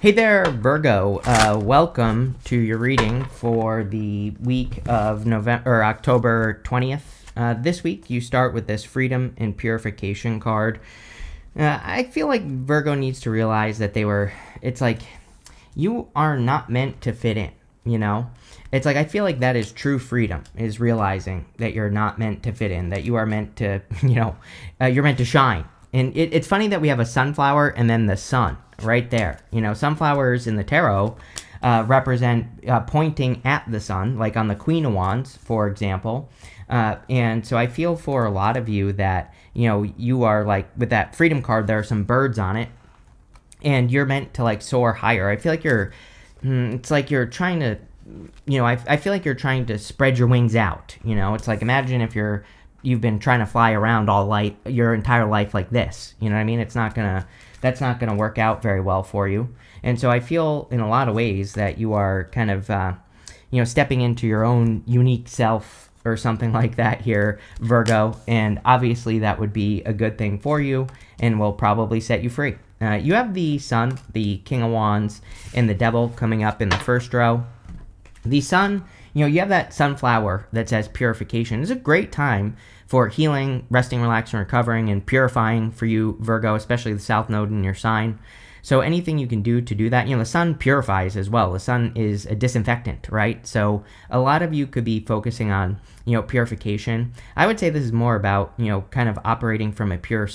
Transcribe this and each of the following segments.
Hey there, Virgo. Welcome to your reading for the week of November or October 20th. This week, you start with this Freedom and Purification card. I feel like Virgo needs to realize that it's like you are not meant to fit in, you know? It's like I feel like that is true freedom, is realizing that you're not meant to fit in, that you are meant to, you're meant to shine. And it's funny that we have a sunflower and then the sun right there. Sunflowers in the tarot represent pointing at the sun, like on the Queen of Wands, for example. And so I feel for a lot of you that, you are like, with that freedom card, there are some birds on it, and you're meant to like soar higher. I feel like it's like you're trying to, I feel like you're trying to spread your wings out. It's like, imagine if you've been trying to fly around your entire life like this. You know what I mean? That's not gonna work out very well for you. And so I feel in a lot of ways that you are kind of, stepping into your own unique self or something like that here, Virgo. And obviously that would be a good thing for you and will probably set you free. You have the Sun, the King of Wands, and the Devil coming up in the first row. The Sun, you have that sunflower that says purification. It's a great time for healing, resting, relaxing, recovering, and purifying for you, Virgo, especially the South Node in your sign. So anything you can do to do that, the sun purifies as well. The sun is a disinfectant, right? So a lot of you could be focusing on, purification. I would say this is more about, kind of operating from a pure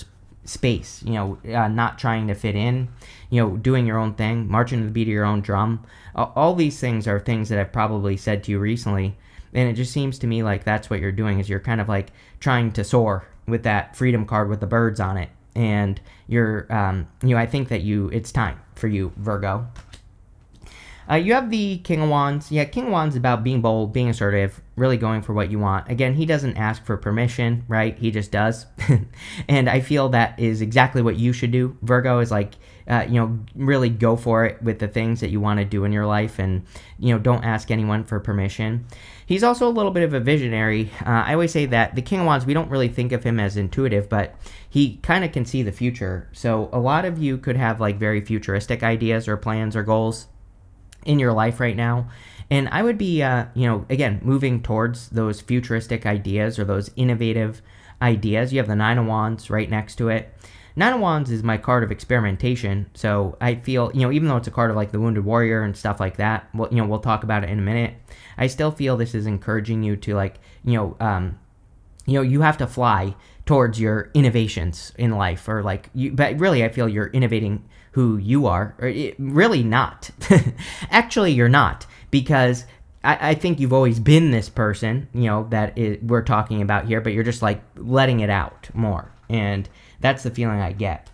space, not trying to fit in, doing your own thing, marching to the beat of your own drum. All these things are things that I've probably said to you recently, and it just seems to me like that's what you're doing, is you're kind of like trying to soar with that freedom card with the birds on it, and you're, I think that it's time for you, Virgo. You have the King of Wands. Yeah, King of Wands is about being bold, being assertive, really going for what you want. Again, he doesn't ask for permission, right? He just does. And I feel that is exactly what you should do. Virgo is like, really go for it with the things that you want to do in your life, and, don't ask anyone for permission. He's also a little bit of a visionary. I always say that the King of Wands, we don't really think of him as intuitive, but he kind of can see the future. So a lot of you could have like very futuristic ideas or plans or goals in your life right now. And I would be, again, moving towards those futuristic ideas or those innovative ideas. You have the Nine of Wands right next to it. Nine of Wands is my card of experimentation. So I feel, even though it's a card of like the Wounded Warrior and stuff like that, we'll talk about it in a minute. I still feel this is encouraging you to like, you have to fly towards your innovations in life, or like but really I feel you're innovating who you are, or really not. Actually, you're not, because I think you've always been this person, we're talking about here, but you're just like letting it out more. And that's the feeling I get.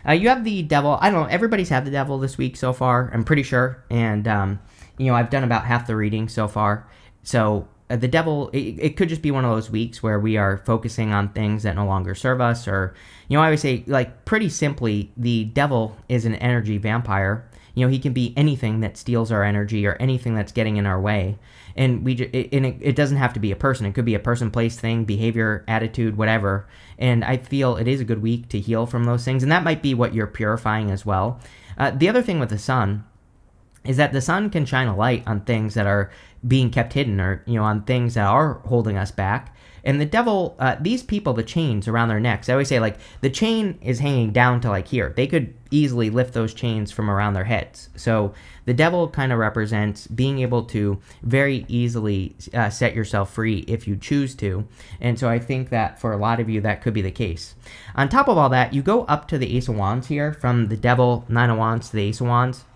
You have the Devil. I don't know. Everybody's had the Devil this week so far, I'm pretty sure. And, I've done about half the reading so far. So the Devil, it could just be one of those weeks where we are focusing on things that no longer serve us. Or, I always say, like, pretty simply, the Devil is an energy vampire. He can be anything that steals our energy or anything that's getting in our way. And it doesn't have to be a person. It could be a person, place, thing, behavior, attitude, whatever. And I feel it is a good week to heal from those things. And that might be what you're purifying as well. The other thing with the sun is that the sun can shine a light on things that are being kept hidden, or, on things that are holding us back. And the Devil, these people, the chains around their necks, I always say, like, the chain is hanging down to, like, here. They could easily lift those chains from around their heads. So the Devil kind of represents being able to very easily set yourself free if you choose to. And so I think that for a lot of you, that could be the case. On top of all that, you go up to the Ace of Wands here, from the Devil, Nine of Wands to the Ace of Wands.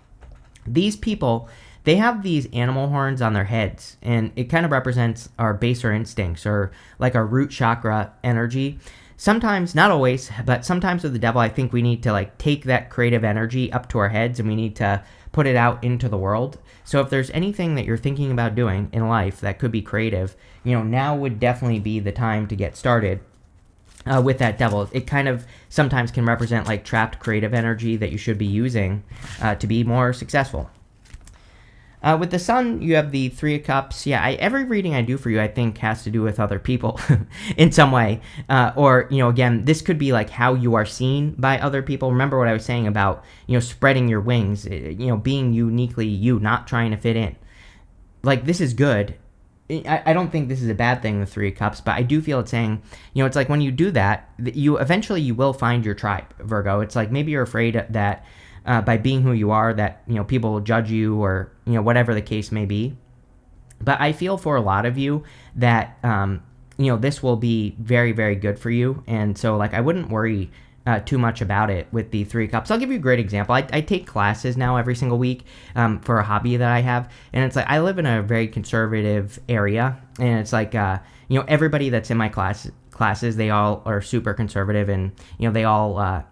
These people, they have these animal horns on their heads, and it kind of represents our baser instincts, or like our root chakra energy. Sometimes, not always, but sometimes with the Devil, I think we need to like take that creative energy up to our heads, and we need to put it out into the world. So if there's anything that you're thinking about doing in life that could be creative, now would definitely be the time to get started. With that Devil, it kind of sometimes can represent like trapped creative energy that you should be using to be more successful. With the Sun, you have the Three of Cups. Yeah, every reading I do for you, I think, has to do with other people in some way. Or, again, this could be like how you are seen by other people. Remember what I was saying about, spreading your wings, being uniquely you, not trying to fit in. Like, this is good. I don't think this is a bad thing, the Three of Cups, but I do feel it's saying, it's like when you do that, you will find your tribe, Virgo. It's like maybe you're afraid that by being who you are, that, people will judge you or, whatever the case may be. But I feel for a lot of you that, this will be very, very good for you. And so, like, I wouldn't worry too much about it with the Three of Cups. I'll give you a great example. I take classes now every single week for a hobby that I have. And it's like I live in a very conservative area. And it's like, everybody that's in my classes, they all are super conservative. And, they all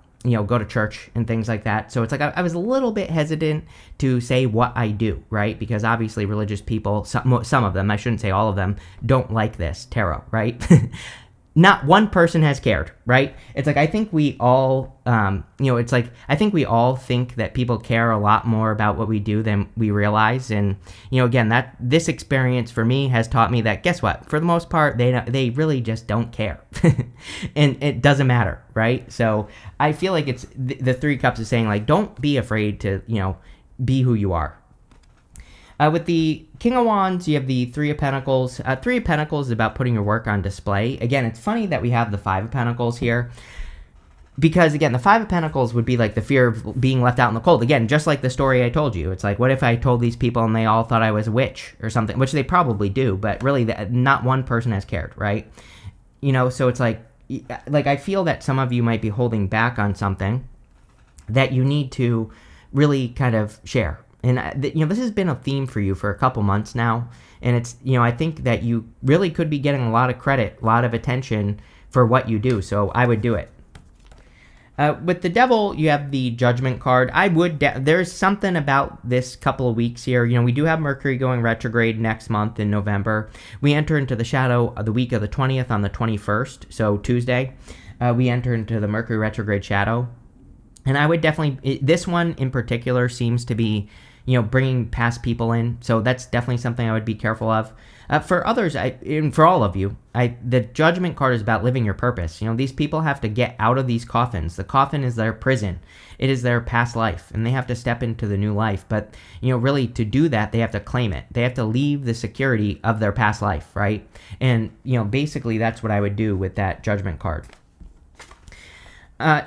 go to church and things like that. So it's like I was a little bit hesitant to say what I do, right? Because obviously religious people, some of them, I shouldn't say all of them, don't like this tarot, right? Not one person has cared, right? It's like I think we all, I think we all think that people care a lot more about what we do than we realize. And, again, this experience for me has taught me that, guess what? For the most part, they really just don't care. And it doesn't matter, right? So I feel like it's the Three Cups is saying, like, don't be afraid to, be who you are. With the King of Wands, you have the Three of Pentacles. Three of Pentacles is about putting your work on display. Again, it's funny that we have the Five of Pentacles here. Because, again, the Five of Pentacles would be like the fear of being left out in the cold. Again, just like the story I told you. It's like, what if I told these people and they all thought I was a witch or something? Which they probably do, but really not one person has cared, right? So it's like I feel that some of you might be holding back on something that you need to really kind of share. And, this has been a theme for you for a couple months now. And it's, I think that you really could be getting a lot of credit, a lot of attention for what you do. So I would do it. With the Devil, you have the Judgment card. There's something about this couple of weeks here. We do have Mercury going retrograde next month in November. We enter into the shadow of the week of the 20th on the 21st. So Tuesday, we enter into the Mercury retrograde shadow. And I would definitely, this one in particular seems to be, bringing past people in. So that's definitely something I would be careful of. For others, and for all of you, the Judgment card is about living your purpose. These people have to get out of these coffins. The coffin is their prison. It is their past life, and they have to step into the new life. But, really to do that, they have to claim it. They have to leave the security of their past life, right? And, basically that's what I would do with that Judgment card.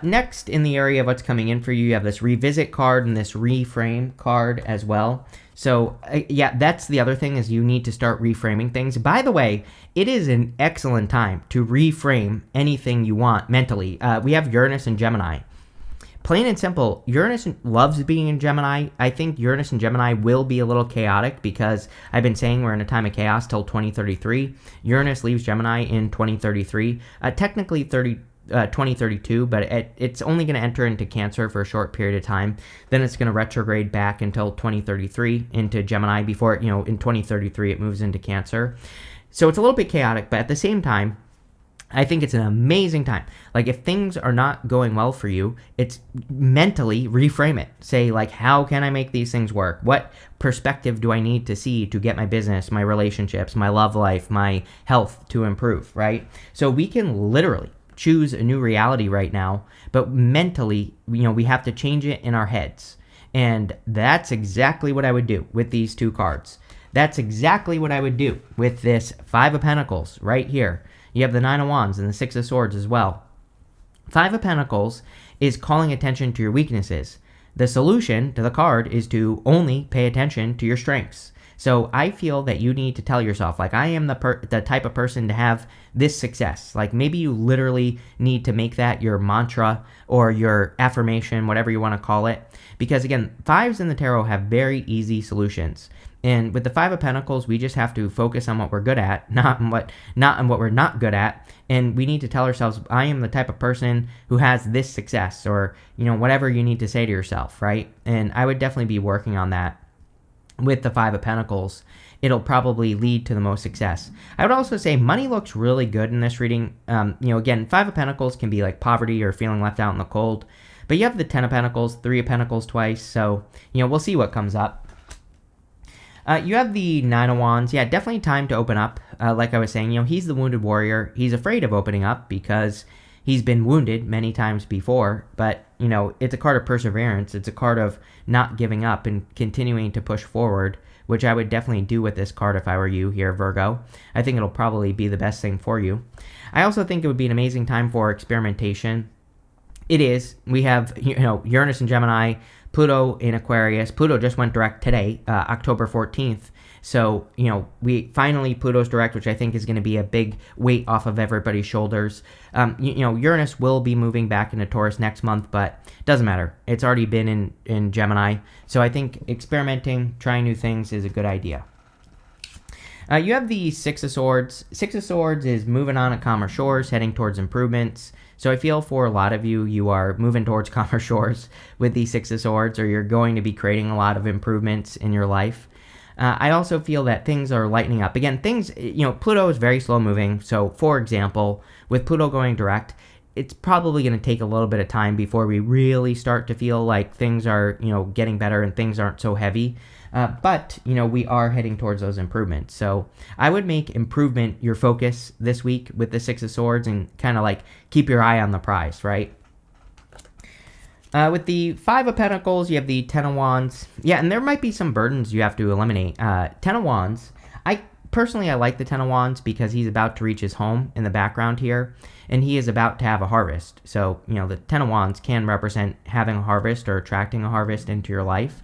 Next, in the area of what's coming in for you, you have this Revisit card and this Reframe card as well. So, yeah, that's the other thing is you need to start reframing things. By the way, it is an excellent time to reframe anything you want mentally. We have Uranus and Gemini. Plain and simple, Uranus loves being in Gemini. I think Uranus and Gemini will be a little chaotic because I've been saying we're in a time of chaos till 2033. Uranus leaves Gemini in 2033. Technically 2032, but it's only going to enter into Cancer for a short period of time. Then it's going to retrograde back until 2033 into Gemini before, in 2033 it moves into Cancer. So it's a little bit chaotic, but at the same time, I think it's an amazing time. Like, if things are not going well for you, it's mentally reframe it. Say, like, how can I make these things work? What perspective do I need to see to get my business, my relationships, my love life, my health to improve, right? So we can literally choose a new reality right now, but mentally, we have to change it in our heads. And that's exactly what I would do with these two cards. That's exactly what I would do with this Five of Pentacles right here. You have the Nine of Wands and the Six of Swords as well. Five of Pentacles is calling attention to your weaknesses. The solution to the card is to only pay attention to your strengths. So I feel that you need to tell yourself, like, I am the type of person to have this success. Like, maybe you literally need to make that your mantra or your affirmation, whatever you want to call it. Because, again, fives in the tarot have very easy solutions. And with the Five of Pentacles, we just have to focus on what we're good at, not on what we're not good at. And we need to tell ourselves, I am the type of person who has this success, or, whatever you need to say to yourself, right? And I would definitely be working on that. With the Five of Pentacles, it'll probably lead to the most success. I would also say money looks really good in this reading. Again, Five of Pentacles can be like poverty or feeling left out in the cold. But you have the Ten of Pentacles, Three of Pentacles twice. So, we'll see what comes up. You have the Nine of Wands. Yeah, definitely time to open up. Like I was saying, he's the wounded warrior. He's afraid of opening up because he's been wounded many times before. But, it's a card of perseverance. It's a card of not giving up and continuing to push forward, which I would definitely do with this card if I were you here, Virgo. I think it'll probably be the best thing for you. I also think it would be an amazing time for experimentation. It is. We have, Uranus in Gemini, Pluto in Aquarius. Pluto just went direct today, October 14th. So, we finally, Pluto's direct, which I think is going to be a big weight off of everybody's shoulders. Uranus will be moving back into Taurus next month, but it doesn't matter. It's already been in Gemini. So I think experimenting, trying new things is a good idea. You have the Six of Swords. Six of Swords is moving on at calmer shores, heading towards improvements. So I feel for a lot of you, you are moving towards calmer shores with the Six of Swords, or you're going to be creating a lot of improvements in your life. I also feel that things are lightening up. Again, Pluto is very slow moving. So, for example, with Pluto going direct, it's probably going to take a little bit of time before we really start to feel like things are, getting better and things aren't so heavy. But we are heading towards those improvements. So I would make improvement your focus this week with the Six of Swords and kind of like keep your eye on the prize, right? With the Five of Pentacles, you have the Ten of Wands. Yeah, and there might be some burdens you have to eliminate. Ten of Wands, I like the Ten of Wands because he's about to reach his home in the background here, and he is about to have a harvest. So, the Ten of Wands can represent having a harvest or attracting a harvest into your life.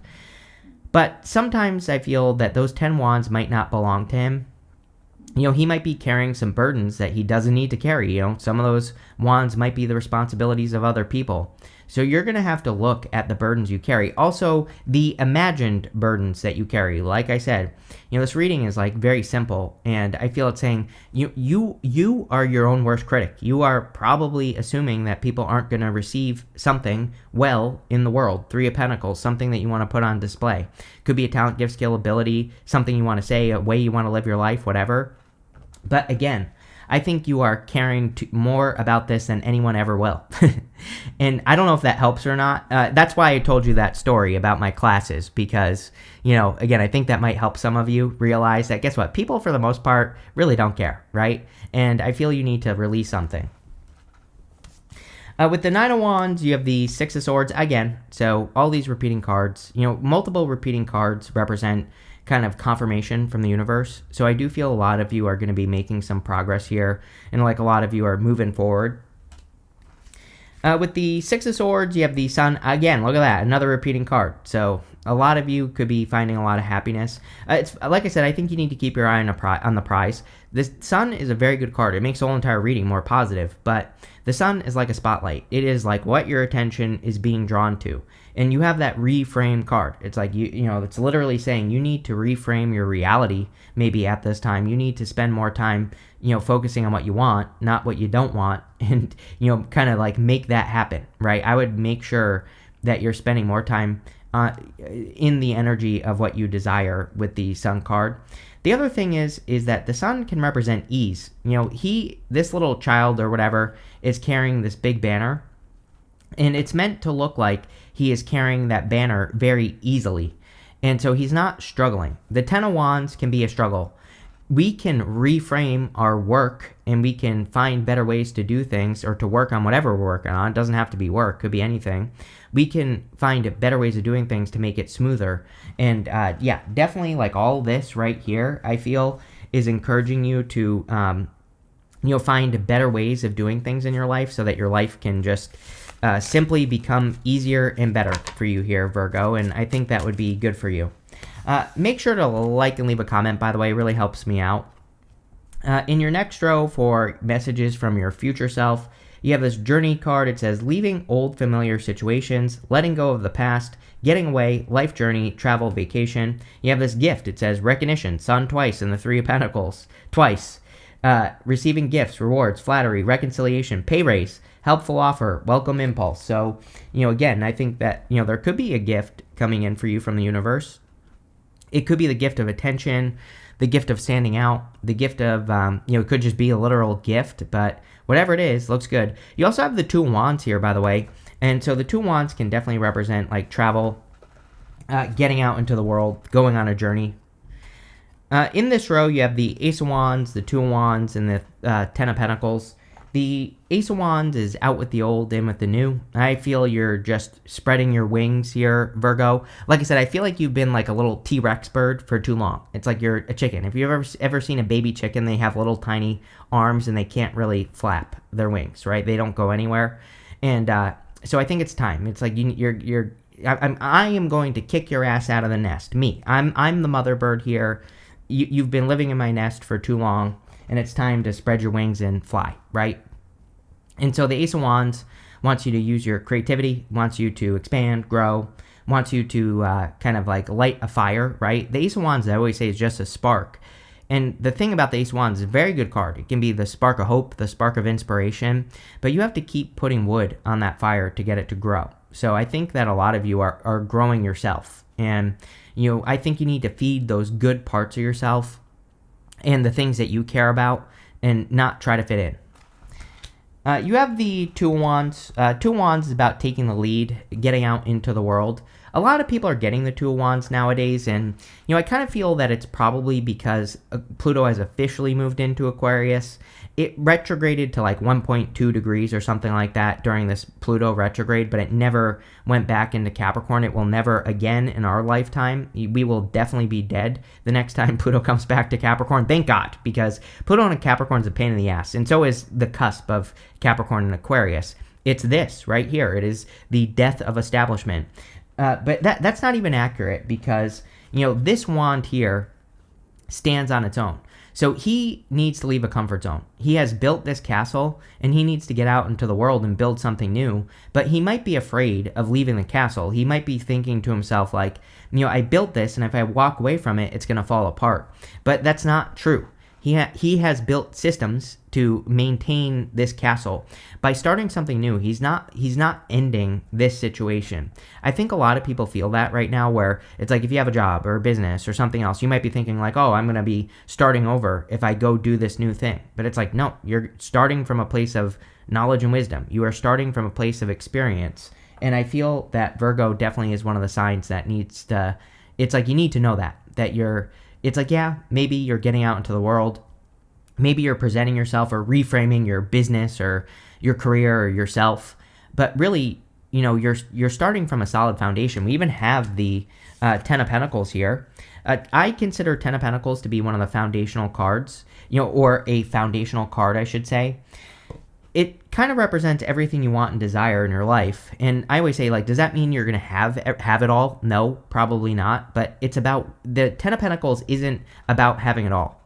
But sometimes I feel that those 10 wands might not belong to him. He might be carrying some burdens that he doesn't need to carry. Some of those wands might be the responsibilities of other people. So you're going to have to look at the burdens you carry. Also, the imagined burdens that you carry. Like I said, this reading is like very simple, and I feel it's saying you are your own worst critic. You are probably assuming that people aren't going to receive something well in the world. Three of Pentacles, something that you want to put on display. Could be a talent, gift, skill, ability, something you want to say, a way you want to live your life, whatever. But again, I think you are caring more about this than anyone ever will. And I don't know if that helps or not. That's why I told you that story about my classes, because, again, I think that might help some of you realize that, guess what? People, for the most part, really don't care, right? And I feel you need to release something. With the Nine of Wands, you have the Six of Swords again. So all these repeating cards, multiple repeating cards represent kind of confirmation from the universe. So I do feel a lot of you are going to be making some progress here, and like a lot of you are moving forward. With the Six of Swords, you have the Sun. Again, look at that, another repeating card. So a lot of you could be finding a lot of happiness. It's like I said, I think you need to keep your eye on the prize. The Sun is a very good card. It makes the whole entire reading more positive, but the Sun is like a spotlight. It is like what your attention is being drawn to. And you have that reframe card. It's like, it's literally saying you need to reframe your reality maybe at this time. You need to spend more time, focusing on what you want, not what you don't want, and, kind of like make that happen, right? I would make sure that you're spending more time in the energy of what you desire with the Sun card. The other thing is that the Sun can represent ease. This little child or whatever is carrying this big banner, and it's meant to look like he is carrying that banner very easily. And so he's not struggling. The Ten of Wands can be a struggle. We can reframe our work, and we can find better ways to do things or to work on whatever we're working on. It doesn't have to be work. It could be anything. We can find better ways of doing things to make it smoother. And definitely like all this right here, I feel is encouraging you to, find better ways of doing things in your life so that your life can just simply become easier and better for you here, Virgo, and I think that would be good for you. Make sure to like and leave a comment, by the way. It really helps me out. In your next row for messages from your future self, you have this journey card. It says, leaving old familiar situations, letting go of the past, getting away, life journey, travel, vacation. You have this gift. It says, recognition, Sun twice, and the Three of Pentacles twice. Receiving gifts, rewards, flattery, reconciliation, pay raise, helpful offer, welcome impulse. So, again, I think that, there could be a gift coming in for you from the universe. It could be the gift of attention, the gift of standing out, the gift of, it could just be a literal gift, but whatever it is, looks good. You also have the Two of Wands here, by the way. And so the Two of Wands can definitely represent like travel, getting out into the world, going on a journey. In this row, you have the Ace of Wands, the Two of Wands, and the Ten of Pentacles. The Ace of Wands is out with the old, in with the new. I feel you're just spreading your wings here, Virgo. Like I said, I feel like you've been like a little T-Rex bird for too long. It's like you're a chicken. If you've ever seen a baby chicken, they have little tiny arms and they can't really flap their wings, right? They don't go anywhere. And so I think it's time. It's like I am going to kick your ass out of the nest. Me. I'm the mother bird here. You've been living in my nest for too long, and it's time to spread your wings and fly, right? And so the Ace of Wands wants you to use your creativity, wants you to expand, grow, wants you to kind of like light a fire, right? The Ace of Wands, I always say, is just a spark. And the thing about the Ace of Wands is a very good card. It can be the spark of hope, the spark of inspiration, but you have to keep putting wood on that fire to get it to grow. So I think that a lot of you are growing yourself. And, I think you need to feed those good parts of yourself and the things that you care about and not try to fit in. You have the Two of Wands. Two of Wands is about taking the lead, getting out into the world. A lot of people are getting the Two of Wands nowadays, and, I kind of feel that it's probably because Pluto has officially moved into Aquarius. It retrograded to like 1.2 degrees or something like that during this Pluto retrograde, but it never went back into Capricorn. It will never again in our lifetime. We will definitely be dead the next time Pluto comes back to Capricorn. Thank God, because Pluto and Capricorn is a pain in the ass, and so is the cusp of Capricorn and Aquarius. It's this right here. It is the death of establishment. But that's not even accurate because, this wand here stands on its own. So he needs to leave a comfort zone. He has built this castle and he needs to get out into the world and build something new, but he might be afraid of leaving the castle. He might be thinking to himself like, I built this and if I walk away from it, it's going to fall apart. But that's not true. He has built systems to maintain this castle. By starting something new, he's not ending this situation. I think a lot of people feel that right now where it's like if you have a job or a business or something else, you might be thinking like, oh, I'm going to be starting over if I go do this new thing. But it's like, no, you're starting from a place of knowledge and wisdom. You are starting from a place of experience. And I feel that Virgo definitely is one of the signs that needs to, it's like you need to know that you're, it's like, yeah, maybe you're getting out into the world. Maybe you're presenting yourself or reframing your business or your career or yourself. But really, you're starting from a solid foundation. We even have the Ten of Pentacles here. I consider Ten of Pentacles to be one of the foundational cards, or a foundational card, I should say. It kind of represents everything you want and desire in your life. And I always say, like, does that mean you're going to have it all? No, probably not. But it's about, the Ten of Pentacles isn't about having it all.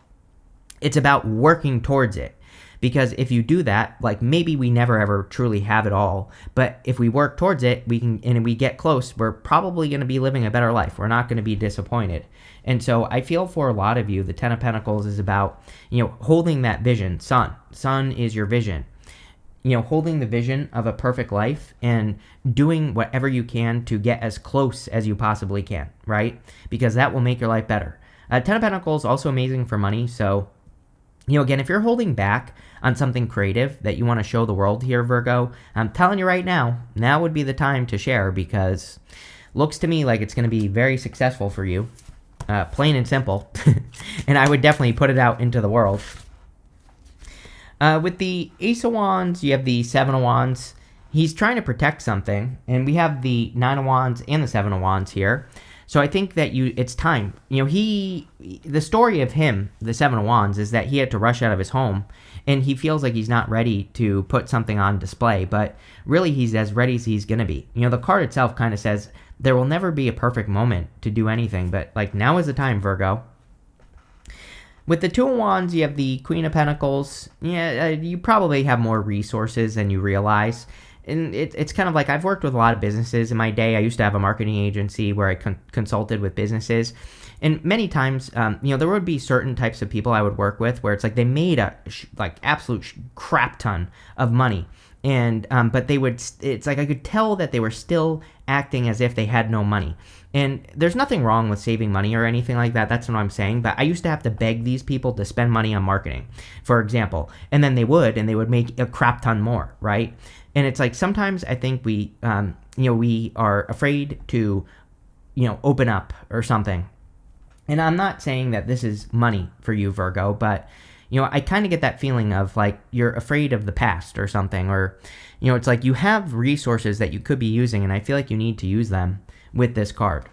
It's about working towards it. Because if you do that, like maybe we never ever truly have it all. But if we work towards it, we can, and we get close, we're probably going to be living a better life. We're not going to be disappointed. And so I feel for a lot of you, the Ten of Pentacles is about, holding that vision. Sun is your vision. Holding the vision of a perfect life and doing whatever you can to get as close as you possibly can, right? Because that will make your life better. Ten of Pentacles also amazing for money. So, again, if you're holding back on something creative that you want to show the world here, Virgo, I'm telling you right now would be the time to share because looks to me like it's going to be very successful for you, plain and simple. And I would definitely put it out into the world. With the Ace of Wands, you have the Seven of Wands. He's trying to protect something, and we have the Nine of Wands and the Seven of Wands here. So I think that it's time. The story of him, the Seven of Wands, is that he had to rush out of his home, and he feels like he's not ready to put something on display, but really he's as ready as he's going to be. The card itself kind of says there will never be a perfect moment to do anything, but like now is the time, Virgo. With the Two of Wands, you have the Queen of Pentacles. Yeah, you probably have more resources than you realize. And it's kind of like I've worked with a lot of businesses in my day. I used to have a marketing agency where I consulted with businesses. And many times, there would be certain types of people I would work with where it's like they made a absolute crap ton of money. And but it's like I could tell that they were still acting as if they had no money. And there's nothing wrong with saving money or anything like that. That's what I'm saying. But I used to have to beg these people to spend money on marketing, for example. And then they would make a crap ton more, right? And it's like sometimes I think we are afraid to, open up or something. And I'm not saying that this is money for you, Virgo, but I kind of get that feeling of like you're afraid of the past or something, or it's like you have resources that you could be using, and I feel like you need to use them with this card.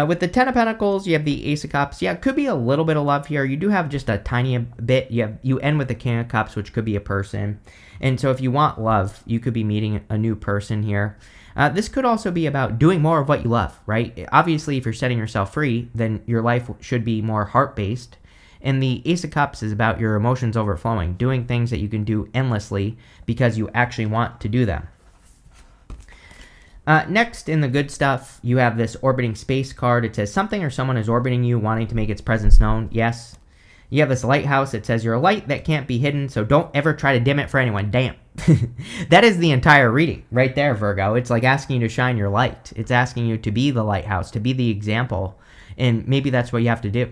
With the Ten of Pentacles, you have the Ace of Cups. Yeah, it could be a little bit of love here. You do have just a tiny bit. You end with the King of Cups, which could be a person. And so if you want love, you could be meeting a new person here. This could also be about doing more of what you love, right? Obviously, if you're setting yourself free, then your life should be more heart-based. And the Ace of Cups is about your emotions overflowing, doing things that you can do endlessly because you actually want to do them. Next, in the good stuff, you have this orbiting space card. It says something or someone is orbiting you, wanting to make its presence known. Yes. You have this lighthouse. It says you're a light that can't be hidden, so don't ever try to dim it for anyone. Damn. That is the entire reading right there, Virgo. It's like asking you to shine your light. It's asking you to be the lighthouse, to be the example, and maybe that's what you have to do.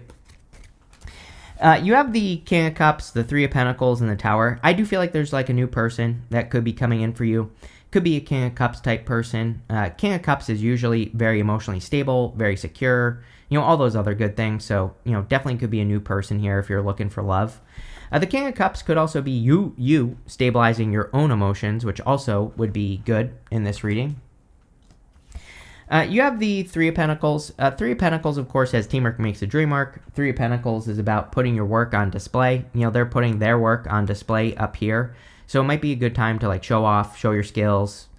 You have the King of Cups, the Three of Pentacles, and the Tower. I do feel like there's like a new person that could be coming in for you. Could be a King of Cups type person. King of Cups is usually very emotionally stable, very secure, all those other good things. So, definitely could be a new person here if you're looking for love. The King of Cups could also be you stabilizing your own emotions, which also would be good in this reading. You have the Three of Pentacles. Three of Pentacles, of course, has teamwork makes the dream work. Three of Pentacles is about putting your work on display. They're putting their work on display up here. So it might be a good time to like show off, show your skills,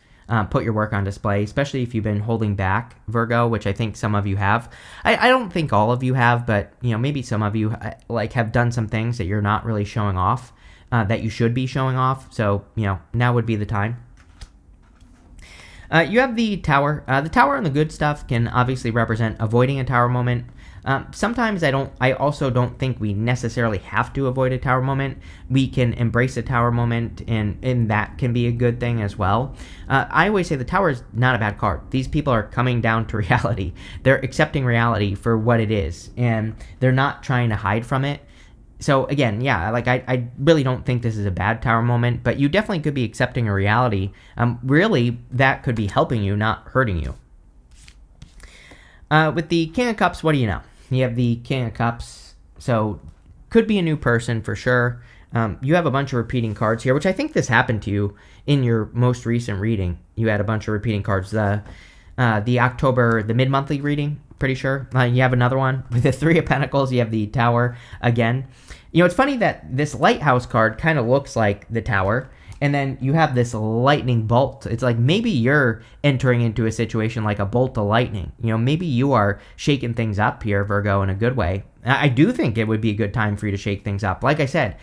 put your work on display, especially if you've been holding back, Virgo, which I think some of you have. I don't think all of you have, but maybe some of you like have done some things that you're not really showing off, that you should be showing off. So, now would be the time. You have the Tower. The Tower and the good stuff can obviously represent avoiding a Tower moment. Sometimes I also don't think we necessarily have to avoid a Tower moment. We can embrace a Tower moment, and that can be a good thing as well. I always say the Tower is not a bad card. These people are coming down to reality. They're accepting reality for what it is, and they're not trying to hide from it. So again, yeah, like I really don't think this is a bad Tower moment, but you definitely could be accepting a reality. Really, that could be helping you, not hurting you. With the King of Cups, what do you know? You have the King of Cups, so could be a new person for sure. You have a bunch of repeating cards here, which I think this happened to you in your most recent reading. You had a bunch of repeating cards. The October, the mid-monthly reading, pretty sure. You have another one with the Three of Pentacles. You have the Tower again. It's funny that this Lighthouse card kind of looks like the Tower, and then you have this lightning bolt. It's like maybe you're entering into a situation like a bolt of lightning. Maybe you are shaking things up here, Virgo, in a good way. I do think it would be a good time for you to shake things up. Like I said,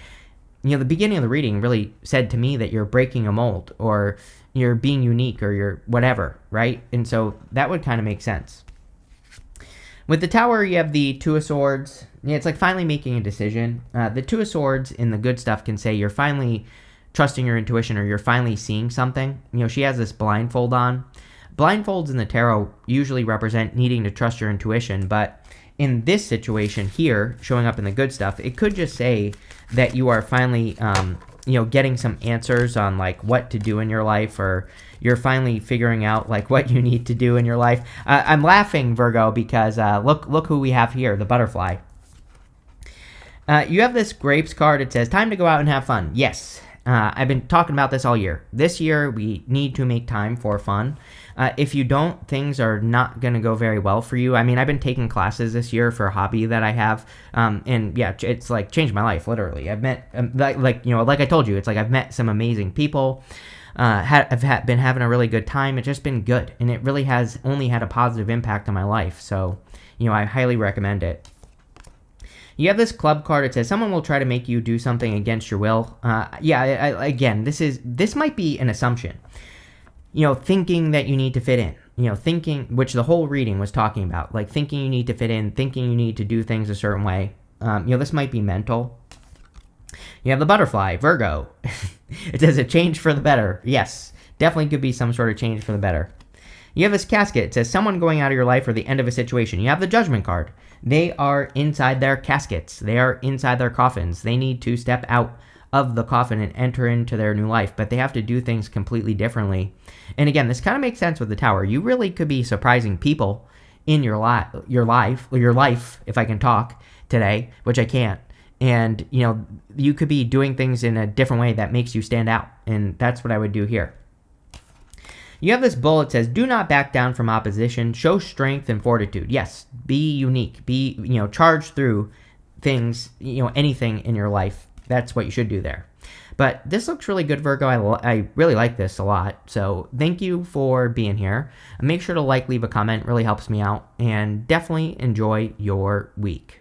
the beginning of the reading really said to me that you're breaking a mold, or you're being unique, or you're whatever, right? And so that would kind of make sense. With the Tower, you have the Two of Swords. It's like finally making a decision. The Two of Swords in the good stuff can say you're finally trusting your intuition, or you're finally seeing something. She has this blindfold on. Blindfolds in the tarot usually represent needing to trust your intuition, but in this situation here, showing up in the good stuff, it could just say that you are finally, getting some answers on like what to do in your life, or you're finally figuring out like what you need to do in your life. I'm laughing, Virgo, because look who we have here, the butterfly. You have this Grapes card. It says, time to go out and have fun. Yes. I've been talking about this all year. This year, we need to make time for fun. If you don't, things are not going to go very well for you. I mean, I've been taking classes this year for a hobby that I have, and yeah, it's like changed my life, literally. I've met, like I told you, it's like I've met some amazing people. I've been having a really good time. It's just been good, and it really has only had a positive impact on my life. So, I highly recommend it. You have this Club card. It says someone will try to make you do something against your will. Again, this might be an assumption. Thinking that you need to fit in. Thinking, which the whole reading was talking about, like thinking you need to fit in, thinking you need to do things a certain way. This might be mental. You have the butterfly, Virgo. It says a change for the better. Yes, definitely could be some sort of change for the better. You have this casket. It says someone going out of your life or the end of a situation. You have the Judgment card. They are inside their caskets. They are inside their coffins. They need to step out of the coffin and enter into their new life, but they have to do things completely differently. And again, this kind of makes sense with the Tower. You really could be surprising people in your life, if I can talk today, which I can't. And, you could be doing things in a different way that makes you stand out. And that's what I would do here. You have this bullet that says, do not back down from opposition. Show strength and fortitude. Yes, be unique. Be, charge through things, anything in your life. That's what you should do there. But this looks really good, Virgo. I really like this a lot. So thank you for being here. Make sure to leave a comment. It really helps me out. And definitely enjoy your week.